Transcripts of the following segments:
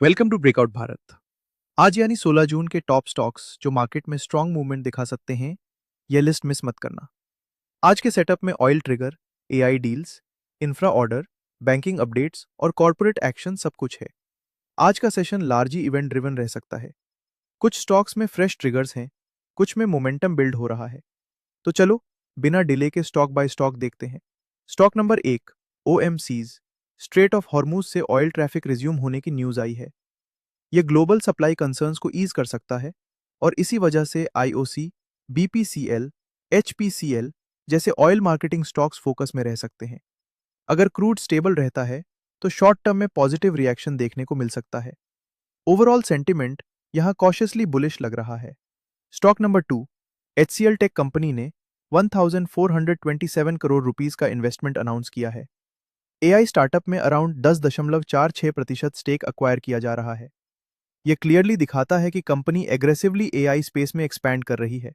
Welcome to breakout Bharat. आज यानी 16 जून के टॉप स्टॉक्स जो मार्केट में स्ट्रांग मूवमेंट दिखा सकते हैं, यह लिस्ट मिस मत करना। आज के सेटअप में oil trigger, AI deals, infra order, banking updates और कॉर्पोरेट एक्शन सब कुछ है। आज का सेशन लार्जी इवेंट ड्रिवन रह सकता है। कुछ स्टॉक्स में फ्रेश ट्रिगर्स हैं, कुछ में मोमेंटम बिल्ड हो रहा है। तो चलो बिना डिले के स्टॉक बाय स्टॉक देखते हैं। Stock number 1, OMCs. Straight of Hormuz से ऑयल ट्रैफिक रिज्यूम होने की न्यूज आई है। ये ग्लोबल सप्लाई कंसर्न्स को ईज कर सकता है और इसी वजह से आईओसी, बीपीसीएल, एचपीसीएल जैसे ऑयल मार्केटिंग स्टॉक्स फोकस में रह सकते हैं। अगर क्रूड स्टेबल रहता है तो शॉर्ट टर्म में पॉजिटिव रिएक्शन देखने को मिल सकता है। ओवरऑल सेंटिमेंट यहां कॉशियसली बुलिश लग रहा है। Stock number 2, HCL tech company ने 1427 करोड़ रुपीस का इन्वेस्टमेंट अनाउंस किया है। एआई स्टार्टअप में अराउंड 10.46% स्टेक अक्वायर किया जा रहा है। यह क्लियरली दिखाता है कि कंपनी एग्रेसिवली एआई स्पेस में एक्सपैंड कर रही है।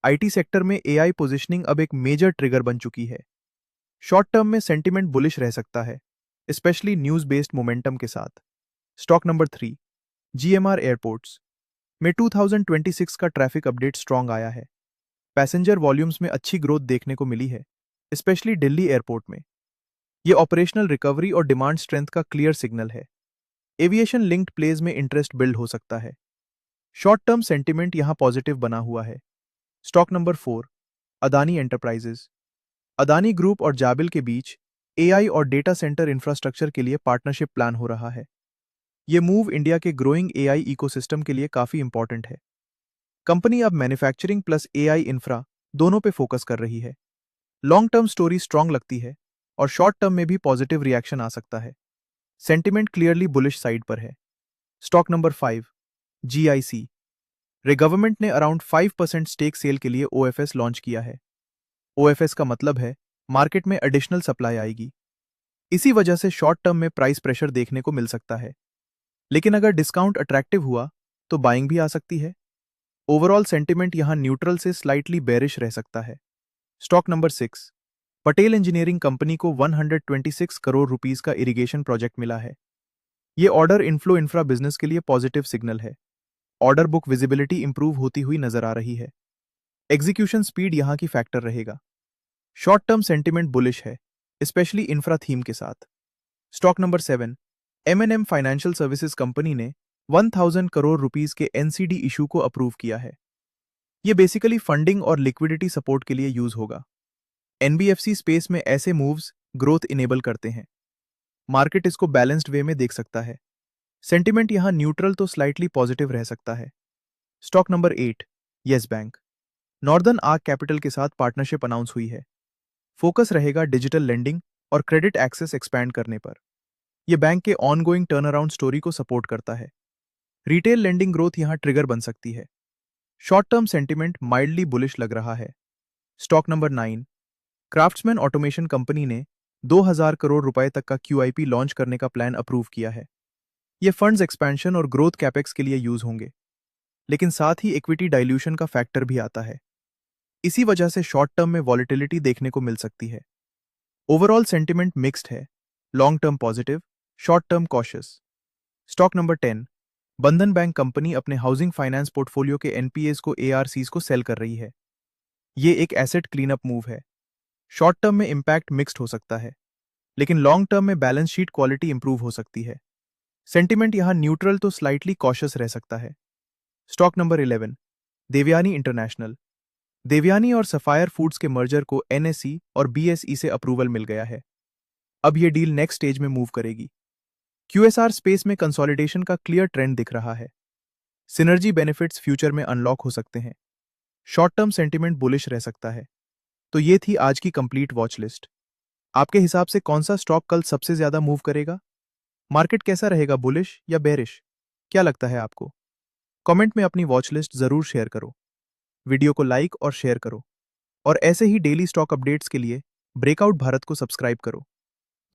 आईटी सेक्टर में एआई पोजीशनिंग अब एक मेजर ट्रिगर बन चुकी है। शॉर्ट टर्म में सेंटिमेंट बुलिश रह सकता है, स्पेशली न्यूज बेस्ड मोमेंटम के साथ। Stock number 3, GMR airports. में 2026 का ट्रैफिक अपडेट स्ट्रांग आया है। पैसेंजर वॉल्यूम्स में अच्छी ग्रोथ देखने को मिली है, स्पेशली दिल्ली एयरपोर्ट में। यह ऑपरेशनल रिकवरी और डिमांड स्ट्रेंथ का क्लियर सिग्नल है। एविएशन लिंक्ड प्लेज में इंटरेस्ट बिल्ड हो सकता है। शॉर्ट टर्म सेंटिमेंट यहां पॉजिटिव बना हुआ है। Stock number 4, Adani enterprises. Adani group और जाबिल के बीच एआई और डेटा सेंटर इंफ्रास्ट्रक्चर के लिए पार्टनरशिप प्लान हो रहा है। यह मूव इंडिया के ग्रोइंग एआई इकोसिस्टम के लिए काफी इंपॉर्टेंट है। कंपनी अब मैन्युफैक्चरिंग प्लस एआई इंफ्रा दोनों पे फोकस कर रही है। लॉन्ग टर्म स्टोरी स्ट्रांग लगती है और शॉर्ट टर्म में भी पॉजिटिव रिएक्शन आ सकता है। सेंटिमेंट क्लियरली बुलिश साइड पर है। Stock number 5, GIC. रे गवर्नमेंट ने अराउंड 5% स्टेक सेल के लिए ओएफएस लॉन्च किया है। ओएफएस का मतलब है मार्केट में एडिशनल सप्लाई आएगी। इसी वजह से शॉर्ट टर्म में प्राइस प्रेशर देखने को मिल सकता है। लेकिन अगर डिस्काउंट अट्रैक्टिव हुआ तो बाइंग भी आ सकती है। ओवरऑल सेंटिमेंट यहां न्यूट्रल से स्लाइटली बेरिश रह सकता है। Stock number 6, Patel engineering company को 126 करोड़ रुपीस का इरिगेशन प्रोजेक्ट मिला है। ये ऑर्डर इनफ्लो इंफ्रा बिजनेस के लिए पॉजिटिव सिग्नल है। ऑर्डर बुक विजिबिलिटी इंप्रूव होती हुई नजर आ रही है। एग्जीक्यूशन स्पीड यहां की फैक्टर रहेगा। शॉर्ट टर्म सेंटिमेंट बुलिश है, स्पेशली इंफ्रा थीम के साथ। Stock number 7, MNM financial services company ने 1000 करोड़ रुपीस के एनसीडी इशू को अप्रूव किया है। यह बेसिकली फंडिंग और लिक्विडिटी सपोर्ट के लिए यूज होगा। एनबीएफसी स्पेस में ऐसे मूव्स ग्रोथ इनेबल करते हैं। मार्केट इसको बैलेंस्ड वे में देख सकता है। सेंटिमेंट यहां न्यूट्रल तो स्लाइटली पॉजिटिव रह सकता है। Stock number 8, yes bank. Northern arc capital के साथ पार्टनरशिप अनाउंस हुई है। फोकस रहेगा डिजिटल लेंडिंग और क्रेडिट एक्सेस एक्सपैंड करने पर। यह बैंक के ऑनगोइंग टर्नअराउंड स्टोरी को सपोर्ट करता है। रिटेल लेंडिंग ग्रोथ यहां ट्रिगर बन सकती है। Short term sentiment mildly bullish लग रहा है। Stock number 9, craftsman automation company ने 2000 करोड़ रुपए तक का क्यूआईपी लॉन्च करने का प्लान अप्रूव किया है। ये फंड्स एक्सपेंशन और ग्रोथ कैपेक्स के लिए यूज होंगे, लेकिन साथ ही इक्विटी डाइल्यूशन का फैक्टर भी आता है। इसी वजह से शॉर्ट टर्म में वॉलेटिलिटी देखने को मिल सकती है। ओवरऑल सेंटिमेंट मिक्स्ड है, long term positive, short term cautious. Stock number 10, बंधन बैंक कंपनी अपने हाउसिंग फाइनेंस पोर्टफोलियो के एनपीएस को एआरसीज को सेल कर रही है। ये एक एसेट क्लीनअप मूव है। शॉर्ट टर्म में इंपैक्ट मिक्स्ड हो सकता है, लेकिन लॉन्ग टर्म में बैलेंस शीट क्वालिटी इंप्रूव हो सकती है। सेंटिमेंट यहां न्यूट्रल तो स्लाइटली कॉशियस रह सकता है। Stock number 11, Devyani international. Devyani और सफायर फूड्स के मर्जर को एनएसई और बीएसई से अप्रूवल मिल गया है। अब यह डील नेक्स्ट स्टेज में मूव करेगी। क्यूएसआर स्पेस में कंसोलिडेशन का क्लियर ट्रेंड दिख रहा है। सिनर्जी बेनिफिट्स फ्यूचर में अनलॉक हो सकते हैं। शॉर्ट टर्म सेंटिमेंट बुलिश रह सकता है। तो ये थी आज की कंप्लीट वॉच लिस्ट। आपके हिसाब से कौन सा स्टॉक कल सबसे ज्यादा मूव करेगा? मार्केट कैसा रहेगा, बुलिश या बेरिश? क्या लगता है आपको? कमेंट में अपनी वॉच लिस्ट जरूर शेयर करो। वीडियो को लाइक और शेयर करो और ऐसे ही डेली स्टॉक अपडेट्स के लिए ब्रेकआउट भारत को सब्सक्राइब करो।